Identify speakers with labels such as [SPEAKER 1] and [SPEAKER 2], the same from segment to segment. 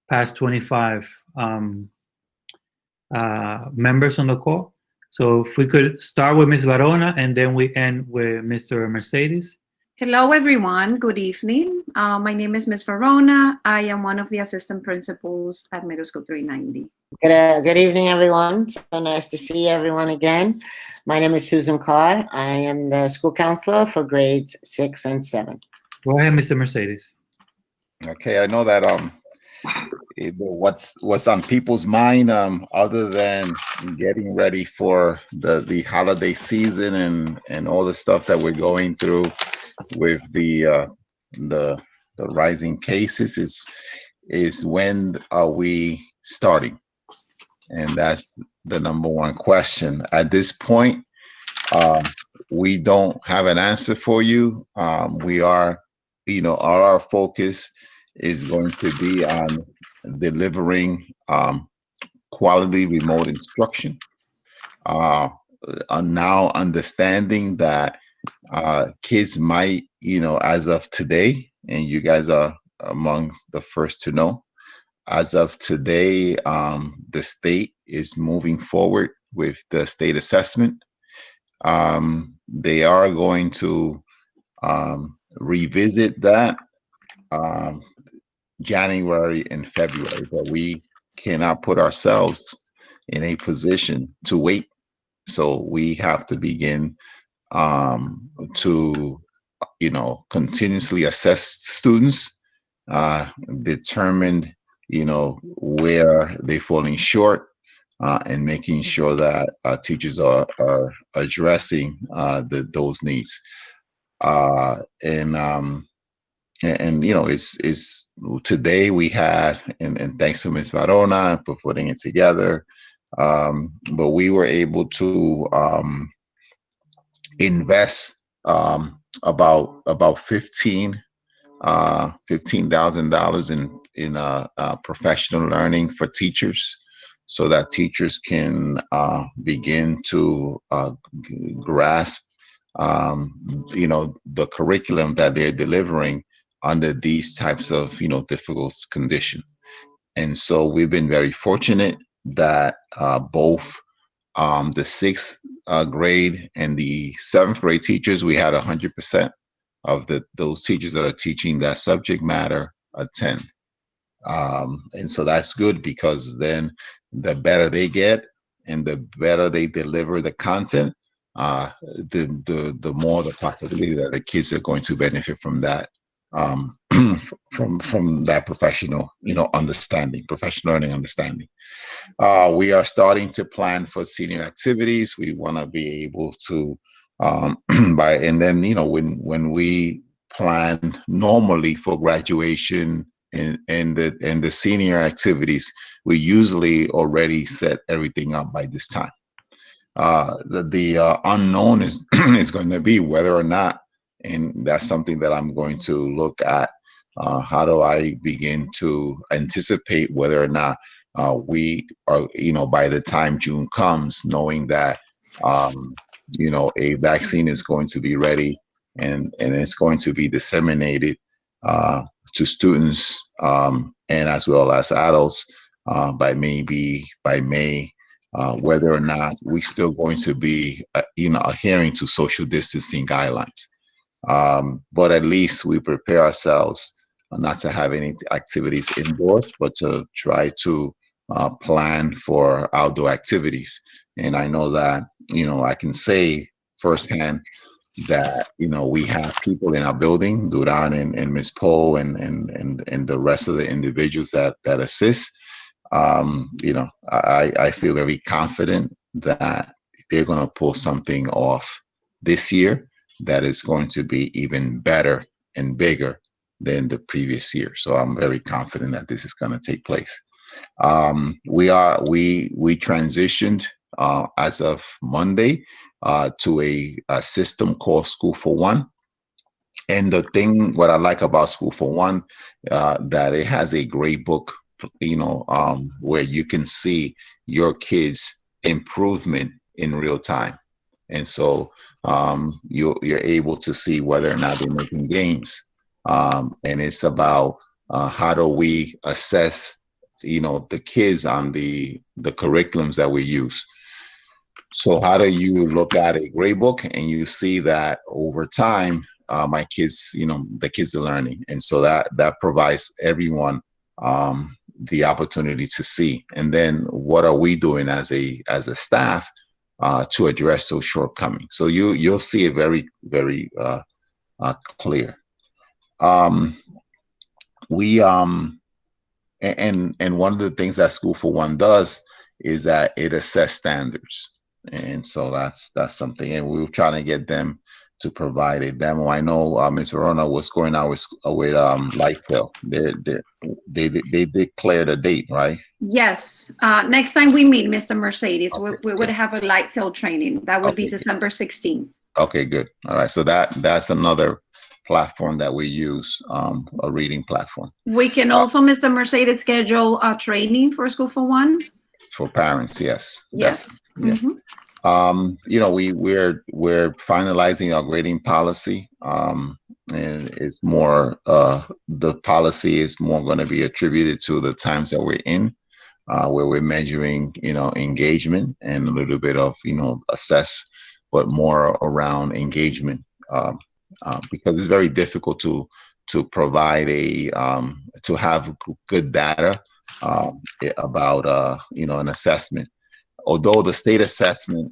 [SPEAKER 1] past 25 members on the call. So if we could start with Ms. Varona and then we end with Mr. Mercedes.
[SPEAKER 2] Hello, everyone. Good evening. My name is Ms. Verona. I am one of the assistant principals at Middle School 390.
[SPEAKER 3] Good evening, everyone. So nice to see everyone again. My name is Susan Carr. I am the school counselor for grades 6 and 7.
[SPEAKER 1] Go ahead, Mr. Mercedes.
[SPEAKER 4] Okay, I know that what's on people's mind other than getting ready for the holiday season and all the stuff that we're going through with the rising cases is when are we starting? And that's the number one question. At this point, we don't have an answer for you. We are, our focus is going to be on delivering quality remote instruction. Now understanding that kids might, as of today, and you guys are among the first to know, as of today, the state is moving forward with the state assessment. They are going to revisit that January and February, but we cannot put ourselves in a position to wait. So we have to begin to, continuously assess students, determine, where they're falling short, and making sure that teachers are addressing those needs. It's today we had, and thanks to Ms. Varona for putting it together, but we were able to invest about $15,000 in professional learning for teachers, so that teachers can begin to grasp the curriculum that they're delivering under these types of difficult conditions. And so we've been very fortunate that both the 6th grade and the 7th grade teachers, we had 100% of those teachers that are teaching that subject matter attend. And so that's good, because then the better they get and the better they deliver the content, the more the possibility that the kids are going to benefit from that, from that professional learning understanding. We are starting to plan for senior activities. We want to be able to when we plan normally for graduation and the senior activities, we usually already set everything up by this time. The unknown is is going to be whether or not, and that's something that I'm going to look at. How do I begin to anticipate whether or not we are, by the time June comes, knowing that a vaccine is going to be ready and it's going to be disseminated to students and as well as adults by May, whether or not we're still going to be adhering to social distancing guidelines. But at least we prepare ourselves not to have any activities indoors, but to try to plan for outdoor activities. And I know that, I can say firsthand that, we have people in our building, Duran and Ms. Poe and the rest of the individuals that assist. I feel very confident that they're going to pull something off this year that is going to be even better and bigger than the previous year. So I'm very confident that this is going to take place. We transitioned as of Monday to a system called School for One. And what I like about School for One, that it has a great book, where you can see your kids' improvement in real time. And so you're able to see whether or not they're making gains. And it's about how do we assess the kids on the curriculums that we use. So how do you look at a grade book and you see that over time, my kids, the kids are learning, and so that provides everyone the opportunity to see. And then what are we doing as a staff to address those shortcomings? So you'll see it very, very clear. And one of the things that School for One does is that it assess standards. And so that's something, and we were trying to get them to provide a demo. I know Ms. Verona was going out with Lightsail. They declared a date, right?
[SPEAKER 2] Yes. Next time we meet, Mr. Mercedes, we would have a light sail training. That would be December 16th.
[SPEAKER 4] Okay, good. All right. So that's another platform that we use, a reading platform. We
[SPEAKER 2] can also, Mr. Mercedes, schedule a training for School for One.
[SPEAKER 4] For parents, yes.
[SPEAKER 2] Yes.
[SPEAKER 4] Mm-hmm. We're finalizing our grading policy, and it's more the policy is more going to be attributed to the times that we're in, where we're measuring engagement and a little bit of assess, but more around engagement, because it's very difficult to provide to have good data about an assessment. Although the state assessment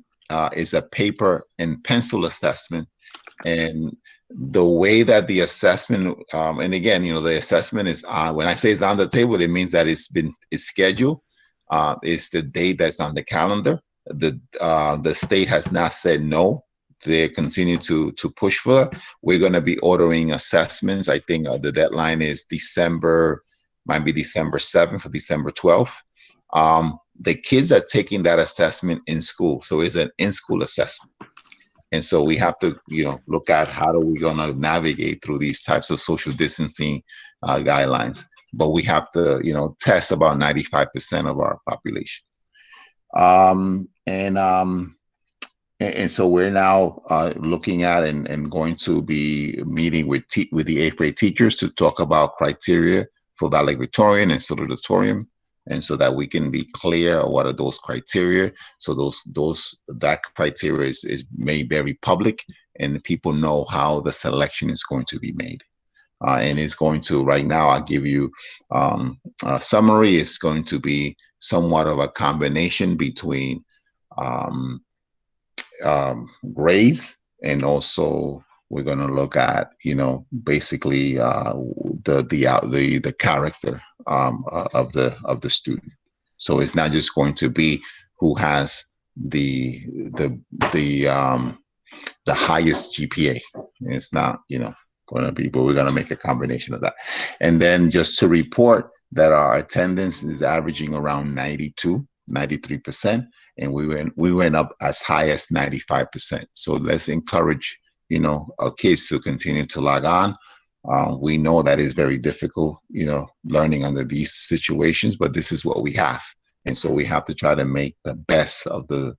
[SPEAKER 4] is a paper and pencil assessment, and the way that the assessment, and again, the assessment is when I say it's on the table, it means that it's scheduled. It's the date that's on the calendar. The state has not said no. They continue to push for it. We're going to be ordering assessments. I think the deadline is might be December 7th or December 12th. The kids are taking that assessment in school. So it's an in-school assessment. And so we have to, look at how are we going to navigate through these types of social distancing guidelines. But we have to, test about 95% of our population. And so we're now looking at and going to be meeting with the 8th grade teachers to talk about criteria for valedictorian and salutatorian, and so that we can be clear what are those criteria. So that criteria is made very public, and people know how the selection is going to be made. And it's going to, right now, I'll give you a summary. It's going to be somewhat of a combination between grades, and also we're going to look at basically the character of the student. So it's not just going to be who has the highest GPA. It's not going to be, but we're going to make a combination of that. And then just to report that our attendance is averaging around 93%, and we went up as high as 95%. So let's encourage our kids to continue to log on. We know that is very difficult, learning under these situations, but this is what we have, and so we have to try to make the best of the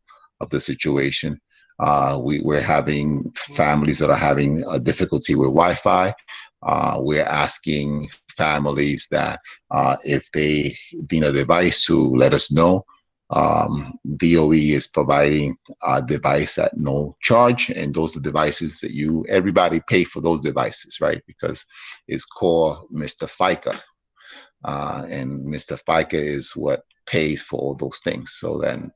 [SPEAKER 4] situation. We're having families that are having a difficulty with Wi-Fi. We're asking families that if they need a device to let us know. DOE is providing a device at no charge, and those are devices that everybody pay for those devices, right? Because it's called Mr. FICA, and Mr. FICA is what pays for all those things. So then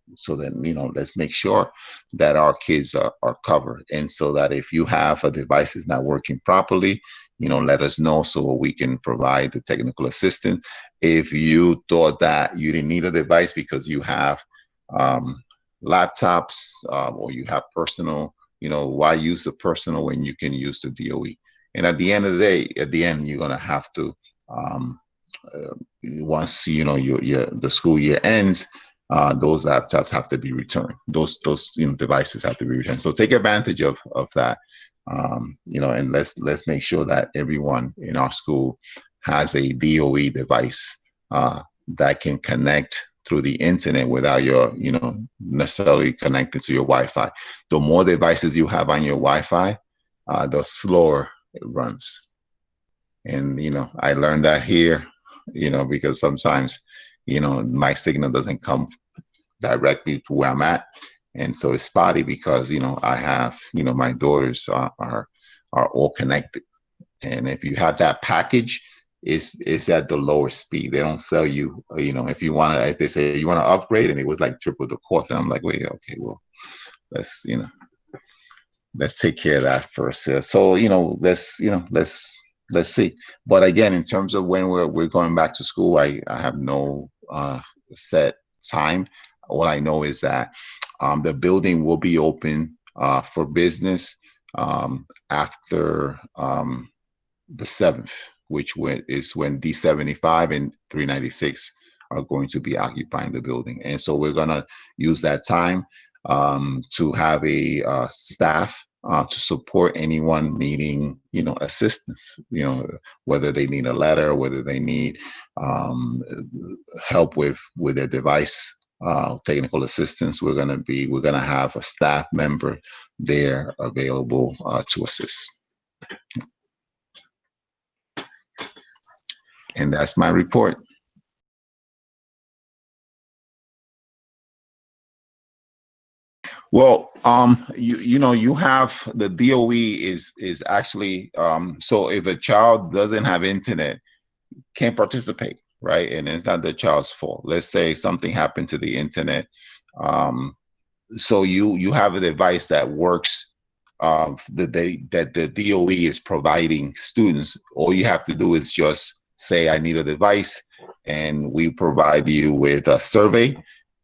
[SPEAKER 4] let's make sure that our kids are covered, and so that if you have a device is not working properly, let us know so we can provide the technical assistance. If you thought that you didn't need a device because you have laptops or you have personal, why use the personal when you can use the DOE? And at the end of the day, you're going to have to, once the school year ends, those laptops have to be returned. Those devices have to be returned. So take advantage of that. And let's make sure that everyone in our school has a DOE device that can connect through the internet without your, necessarily connected to your Wi-Fi. The more devices you have on your Wi-Fi, the slower it runs. And, I learned that here, because sometimes, my signal doesn't come directly to where I'm at. And so it's spotty because, I have, my daughters are all connected. And if you have that package, it's at the lower speed. They don't sell you, if they say you want to upgrade, and it was like triple the cost. And I'm like, wait, okay, well, let's take care of that first. So, let's see. But again, in terms of when we're going back to school, I have no set time. All I know is that the building will be open for business after the 7th, which is when D75 and 396 are going to be occupying the building. And so we're going to use that time to have a staff to support anyone needing, assistance, whether they need a letter, whether they need help with their device, technical assistance. We're going to have a staff member there available to assist. And that's my report. Well, you have the DOE is actually, so if a child doesn't have internet, can't participate, right? And it's not the child's fault. Let's say something happened to the internet. So you have a device that works that the DOE is providing students. All you have to do is just say, I need a device, and we provide you with a survey.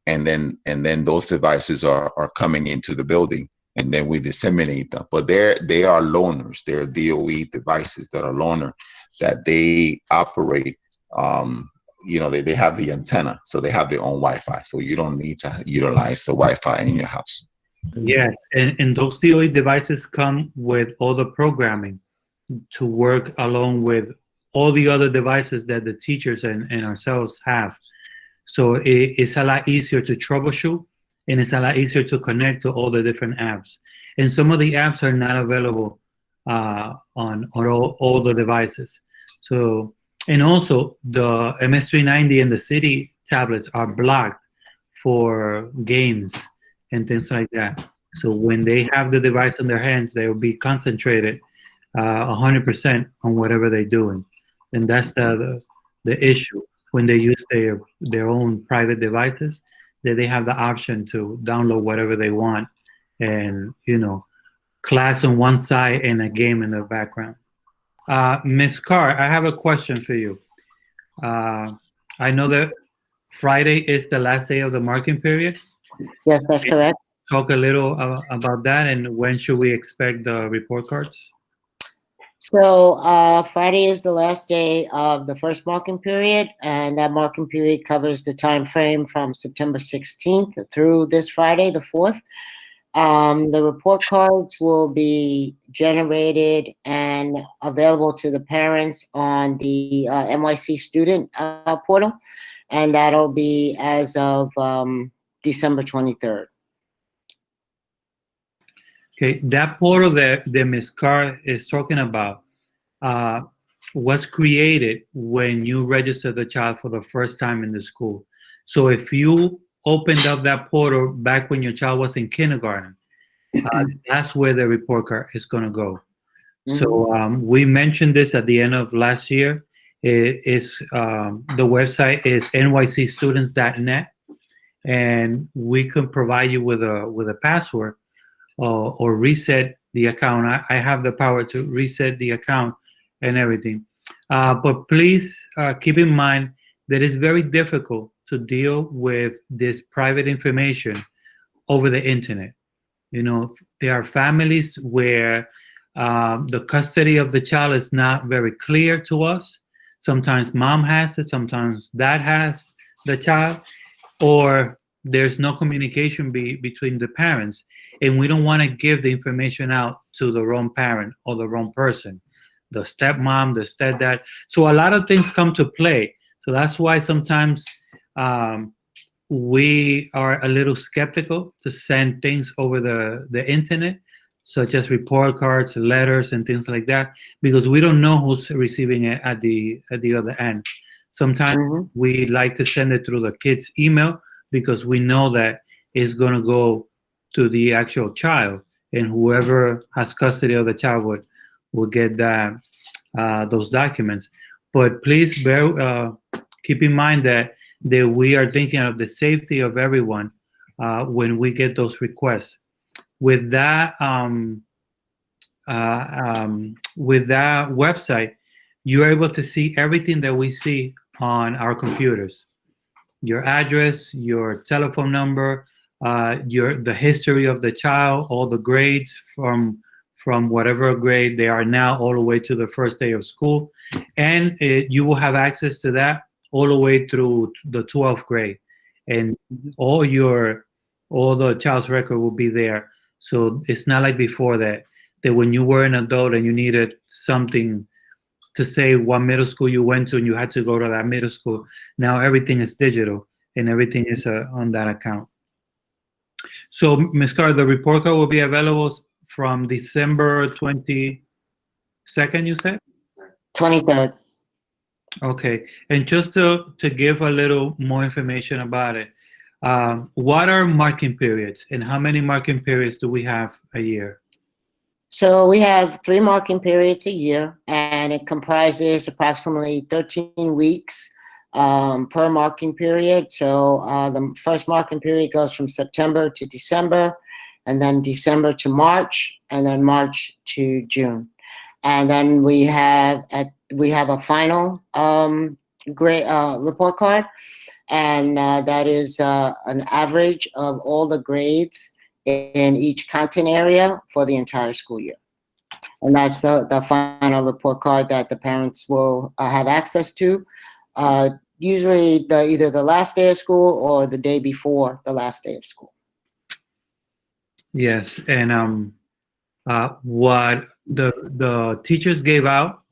[SPEAKER 4] And then those devices are coming into the building, and then we disseminate them. But they are loaners. They're DOE devices that are loaner, that they operate. They have the antenna, so they have their own Wi-Fi. So you don't need to utilize the Wi-Fi in your house.
[SPEAKER 1] Yes, and those DOE devices come with all the programming to work along with all the other devices that the teachers and ourselves have. So it's a lot easier to troubleshoot, and it's a lot easier to connect to all the different apps. And some of the apps are not available on all the devices. So, and also the MS390 and the city tablets are blocked for games and things like that. So when they have the device in their hands, they will be concentrated 100% on whatever they're doing. And that's the issue. When they use their own private devices, that they have the option to download whatever they want, and class on one side and a game in the background. Ms. Carr, I have a question for you. I know that Friday is the last day of the marking period.
[SPEAKER 3] Yes, that's correct.
[SPEAKER 1] Talk a little about that, and when should we expect the report cards?
[SPEAKER 3] So Friday is the last day of the first marking period, and that marking period covers the time frame from September 16th through this Friday, the 4th. The report cards will be generated and available to the parents on the NYC student portal, and that'll be as of December 23rd.
[SPEAKER 1] Okay, that portal that Ms. Carr is talking about was created when you registered the child for the first time in the school. So if you opened up that portal back when your child was in kindergarten, that's where the report card is going to go. Mm-hmm. So we mentioned this at the end of last year. The website is nycstudents.net, and we can provide you with a password or reset the account. I have the power to reset the account and everything. But please keep in mind that it's very difficult to deal with this private information over the internet. There are families where the custody of the child is not very clear to us. Sometimes mom has it, sometimes dad has the child, or there's no communication between the parents, and we don't want to give the information out to the wrong parent or the wrong person, the stepmom, the stepdad. So a lot of things come to play. So that's why sometimes we are a little skeptical to send things over the internet, such as report cards, letters, and things like that, because we don't know who's receiving it at the other end. Sometimes
[SPEAKER 3] Mhm.
[SPEAKER 1] we like to send it through the kid's email because we know that it's going to go to the actual child, and whoever has custody of the child will get that those documents. But please keep in mind that we are thinking of the safety of everyone when we get those requests. With that website, you're able to see everything that we see on our computers: your address, your telephone number, the history of the child, all the grades from whatever grade they are now all the way to the first day of school, and you will have access to that all the way through the 12th grade, and all the child's record will be there. So it's not like before that when you were an adult and you needed something to say what middle school you went to and you had to go to that middle school. Now everything is digital and everything is on that account. So, Ms. Carr, the report card will be available from December 22nd, you said?
[SPEAKER 3] 23rd.
[SPEAKER 1] Okay. And just to give a little more information about it, what are marking periods and how many marking periods do we have a year?
[SPEAKER 3] So we have 3 marking periods a year, and it comprises approximately 13 weeks per marking period. So the first marking period goes from September to December, and then December to March, and then March to June. And then we have a final grade report card, and that is an average of all the grades in each content area for the entire school year. And that's the final report card that the parents will have access to, usually either the last day of school or the day before the last day of school.
[SPEAKER 1] Yes, and what the teachers gave out,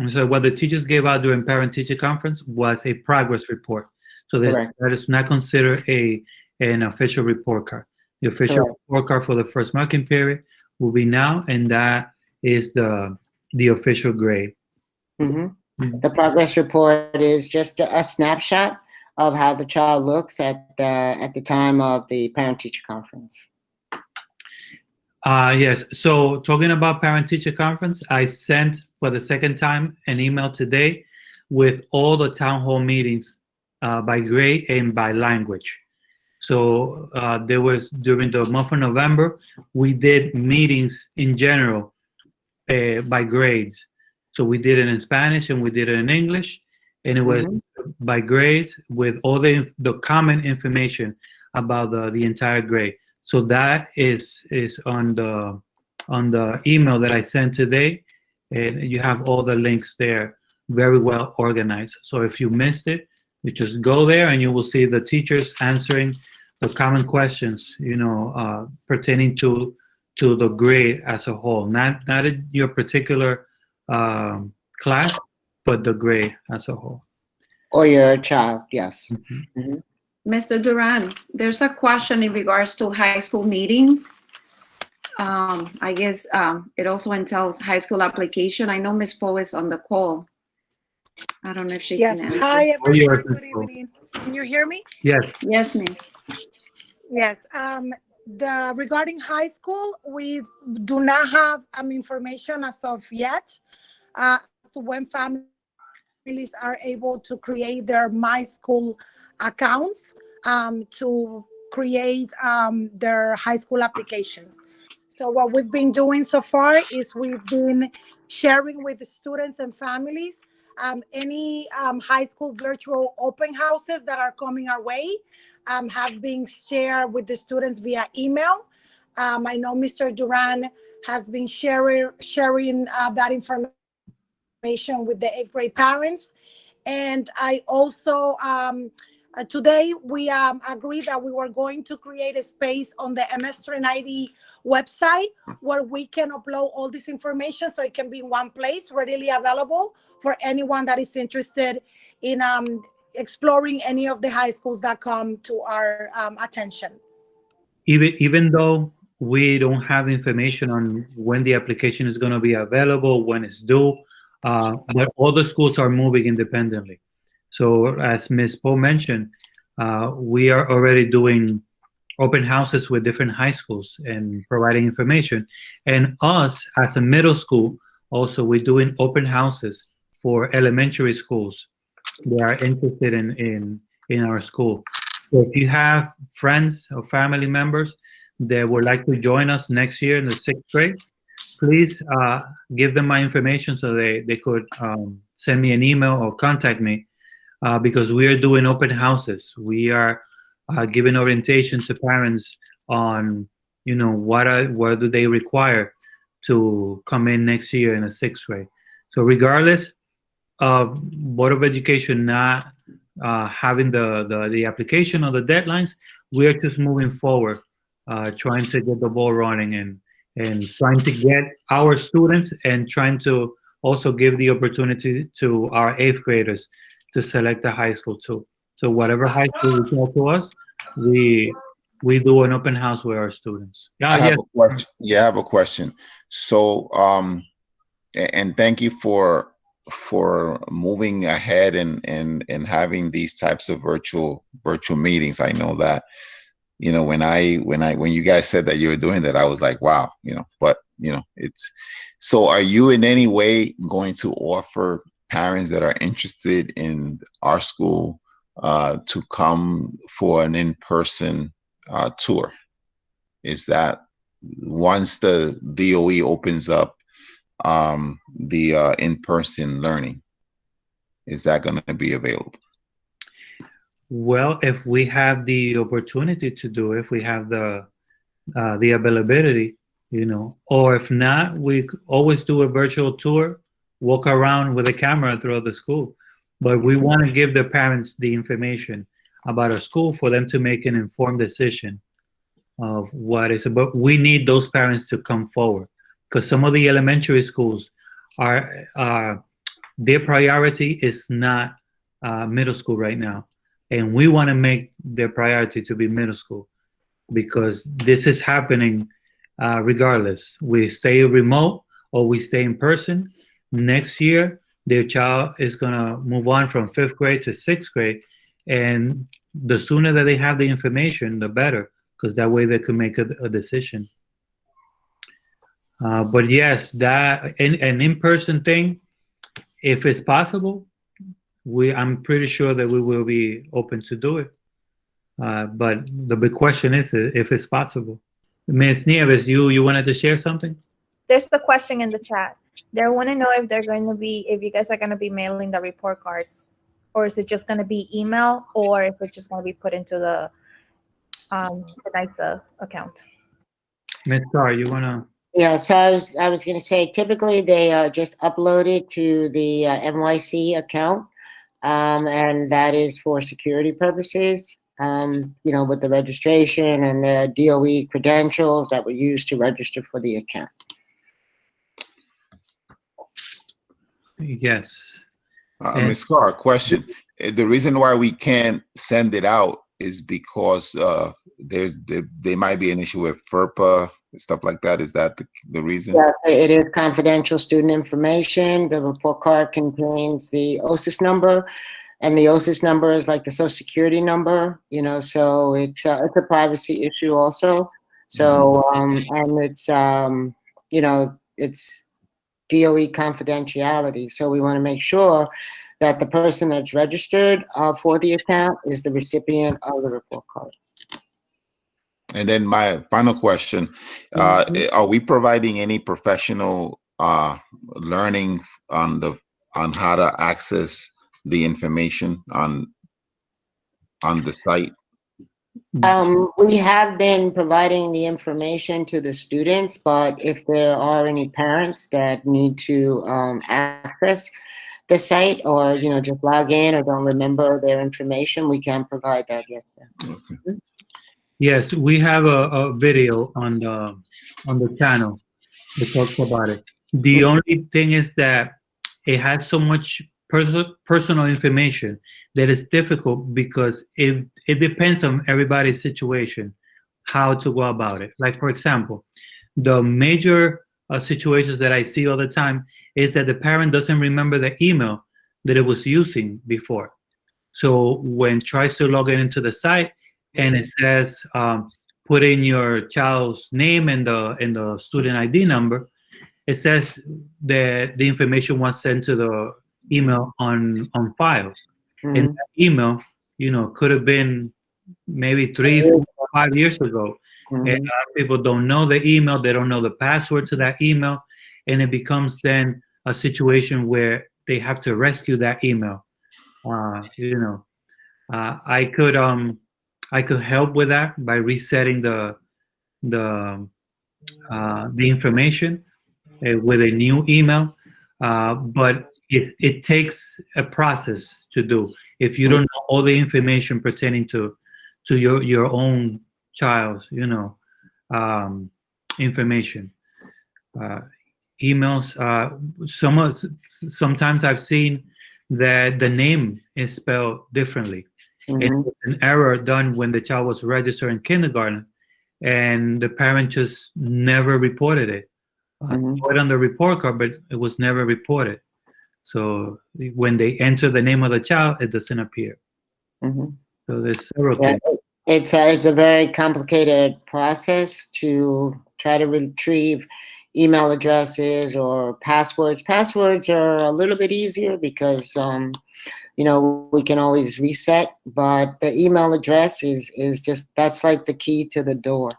[SPEAKER 1] so what the teachers gave out during parent-teacher conference was a progress report. So that is not considered an official report card. The official report card for the first marking period will be now, and that is the official grade.
[SPEAKER 3] Mm-hmm. The progress report is just a snapshot of how the child looks at the time of the parent-teacher conference.
[SPEAKER 1] Yes. So talking about parent-teacher conference, I sent for the second time an email today with all the town hall meetings by grade and by language. So there was, during the month of November, we did meetings in general by grades. So we did it in Spanish and we did it in English, and it was by grades with all the common information about the entire grade. So that is on the email that I sent today, and you have all the links there, very well organized. So if you missed it, you just go there and you will see the teachers answering the common questions, pertaining to the grade as a whole, not in your particular class, but the grade as a whole.
[SPEAKER 3] Or your child, yes.
[SPEAKER 1] Mm-hmm.
[SPEAKER 3] Mm-hmm.
[SPEAKER 2] Mr. Duran, there's a question in regards to high school meetings. I guess it also entails high school application. I know Ms. Poe is on the call. I don't know if she can answer.
[SPEAKER 5] Hi, everyone. Good evening. Can you hear me?
[SPEAKER 1] Yes.
[SPEAKER 2] Yes, Miss.
[SPEAKER 5] Yes. Regarding high school, we do not have information as of yet as to when families are able to create their My School accounts to create their high school applications. So what we've been doing so far is we've been sharing with the students and families any high school virtual open houses that are coming our way have been shared with the students via email. I know Mr. Duran has been sharing that information with the 8th grade parents. And I also, today we agreed that we were going to create a space on the MS390 website where we can upload all this information so it can be in one place, readily available for anyone that is interested in exploring any of the high schools that come to our attention.
[SPEAKER 1] Even though we don't have information on when the application is going to be available, when it's due, but all the schools are moving independently. So as Ms. Poe mentioned, we are already doing open houses with different high schools and providing information. And us as a middle school, also we're doing open houses for elementary schools that are interested in our school. So if you have friends or family members that would like to join us next year in the 6th grade, please give them my information so they could send me an email or contact me because we are doing open houses. We are giving orientation to parents on, what do they require to come in next year in the 6th grade. So regardless of Board of Education not having the application or the deadlines, we are just moving forward, trying to get the ball running and trying to get our students and trying to also give the opportunity to our 8th graders to select the high school too. So whatever high school we call to us, we do an open house with our students.
[SPEAKER 4] I
[SPEAKER 1] Yes.
[SPEAKER 4] have a question. Yeah, I have a question. So, and thank you for moving ahead and having these types of virtual meetings. I know that, when you guys said that you were doing that, I was like, wow, but it's, so are you in any way going to offer parents that are interested in our school to come for an in-person tour? Is that once the DOE opens up the in-person learning, is that going to be available?
[SPEAKER 1] Well, if we have the opportunity to do it, if we have the availability, or if not, we always do a virtual tour, walk around with a camera throughout the school. But we want to give the parents the information about our school for them to make an informed decision of what is about. We need those parents to come forward because some of the elementary schools are their priority is not middle school right now. And we want to make their priority to be middle school because this is happening regardless. We stay remote or we stay in person. Next year, their child is going to move on from 5th grade to 6th grade. And the sooner that they have the information, the better, because that way they can make a decision. But yes, that an in-person thing, if it's possible, I'm pretty sure that we will be open to do it. But the big question is if it's possible. Ms. Nieves, you wanted to share something?
[SPEAKER 6] There's the question in the chat. They want to know if if you guys are going to be mailing the report cards, or is it just going to be email, or if it's just going to be put into the NYSA account.
[SPEAKER 1] Ms. Carr, you want to?
[SPEAKER 3] Yeah, so I was going to say, typically they are just uploaded to the NYC account, and that is for security purposes, with the registration and the DOE credentials that were used to register for the account.
[SPEAKER 1] Yes.
[SPEAKER 4] Ms. Carr, question. The reason why we can't send it out is because there might be an issue with FERPA, stuff like that. Is that the reason?
[SPEAKER 3] Yeah, it is confidential student information. The report card contains the OSIS number, and the OSIS number is like the Social Security number, so it's a privacy issue also. So, and it's, it's DOE confidentiality. So we want to make sure that the person that's registered for the account is the recipient of the report card.
[SPEAKER 4] And then my final question, are we providing any professional learning on how to access the information on the site?
[SPEAKER 3] We have been providing the information to the students, but if there are any parents that need to access the site or, just log in or don't remember their information, we can provide that, yes, sir.
[SPEAKER 4] Okay.
[SPEAKER 1] Yes, we have a video on the channel that talks about it. The only thing is that it has so much personal information that is difficult because it depends on everybody's situation, how to go about it. Like, for example, the major situations that I see all the time is that the parent doesn't remember the email that it was using before. So when tries to log into the site and it says put in your child's name and the student ID number, it says that the information was sent to the email on file. And that email, could have been maybe 3, 4, 5 years ago. And a lot of people don't know the email, they don't know the password to that email, and it becomes then a situation where they have to rescue that email. I could help with that by resetting the information with a new email, but it takes a process to do. If you don't know all the information pertaining to your own child's, information, emails. Sometimes I've seen that the name is spelled differently. It was an error done when the child was registered in kindergarten, and the parent just never reported it. Saw it on the report card, but it was never reported. So when they enter the name of the child, it doesn't appear. So there's several things.
[SPEAKER 3] It's a very complicated process to try to retrieve email addresses or passwords. Passwords are a little bit easier because we can always reset, but the email address is just, that's like the key to the door.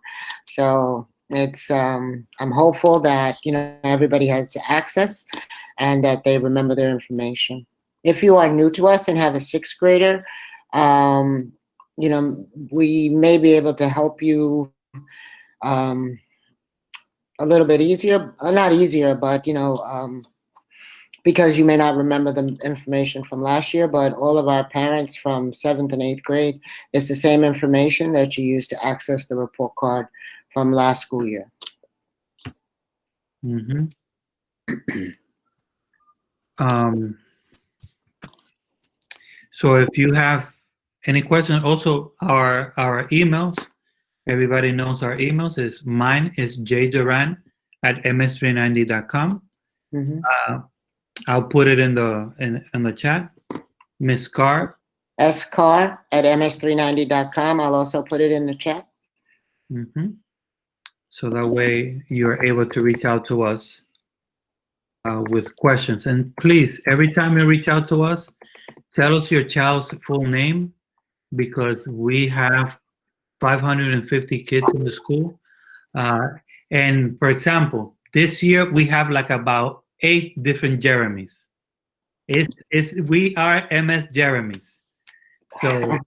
[SPEAKER 3] So it's I'm hopeful that everybody has access and that they remember their information. If you are new to us and have a 6th grader, we may be able to help you a little bit easier, not easier, but because you may not remember the information from last year, but all of our parents from 7th and 8th grade, it's the same information that you use to access the report card from last school year.
[SPEAKER 1] So if you have any questions, also our emails, everybody knows our emails. Mine is jduran@ms390.com. I'll put it in the chat. Miss Carr.
[SPEAKER 3] scar@ms390.com. I'll also put it in the chat.
[SPEAKER 1] So that way you're able to reach out to us with questions. And please, every time you reach out to us, tell us your child's full name, because we have 550 kids in the school. And for example, this year we have like about 8 different Jeremys. We are MS Jeremys. So,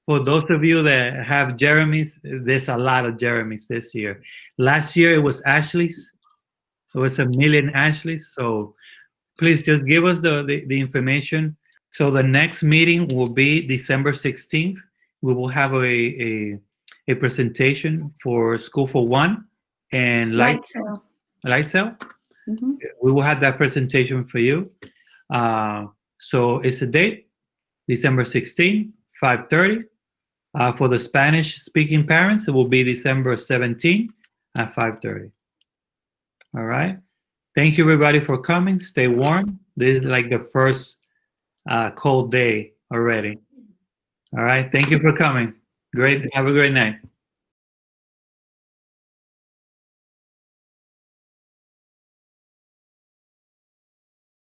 [SPEAKER 1] for those of you that have Jeremys, there's a lot of Jeremys this year. Last year it was Ashley's. It was 1,000,000 Ashleys. So please just give us the information. So the next meeting will be December 16th. We will have a presentation for School for One and Light Sale. We will have that presentation for you. So it's a date, December 16th, 5:30. For the Spanish-speaking parents, it will be December 17th at 5:30. All right. Thank you, everybody, for coming. Stay warm. This is like the first cold day already. All right. Thank you for coming. Great. Have a great night.